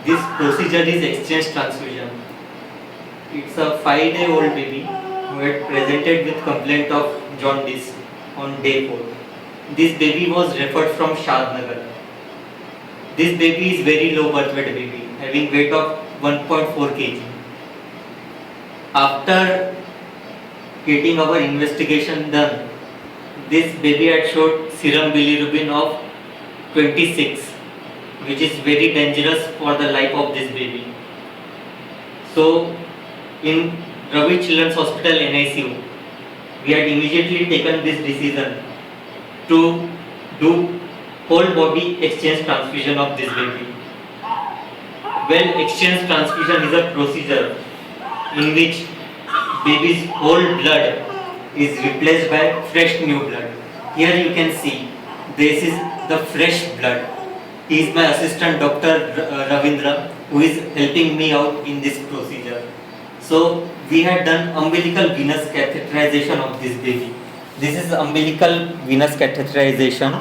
This procedure is exchange transfusion. It's a 5-day-old baby who had presented with complaint of jaundice on day 4. This baby was referred from Shadnagar. This baby is very low birth weight baby, having weight of 1.4 kg. After getting our investigation done, this baby had showed serum bilirubin of 26, which is very dangerous for the life of this baby. So, in Ravi Children's Hospital NICU, we had immediately taken this decision to do whole body exchange transfusion of this baby. Well, exchange transfusion is a procedure in which baby's whole blood is replaced by fresh new blood. Here you can see this is the fresh blood. He is my assistant Dr. Ravindra, who is helping me out in this procedure. So we had done umbilical venous catheterization of this baby. This is umbilical venous catheterization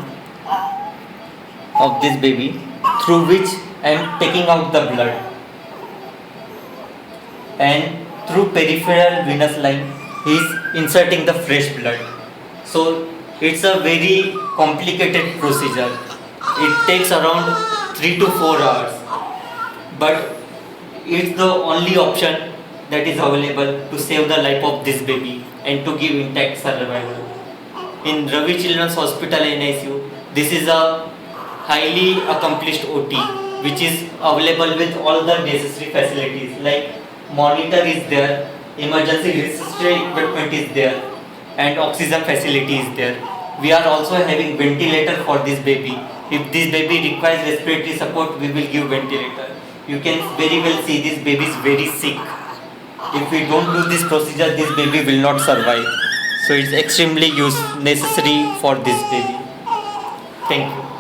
of this baby, through which I am taking out the blood, and through peripheral venous line he is inserting the fresh blood. So it's a very complicated procedure. It takes around 3 to 4 hours, but it's the only option that is available to save the life of this baby and to give intact survival. In Ravi Children's Hospital NICU, this is a highly accomplished OT which is available with all the necessary facilities, like monitor is there, emergency resuscitation equipment is there, and oxygen facility is there. We are also having ventilator for this baby. If this baby requires respiratory support, we will give ventilator. You can very well see this baby is very sick. If we don't do this procedure, this baby will not survive. So it's extremely necessary for this baby. Thank you.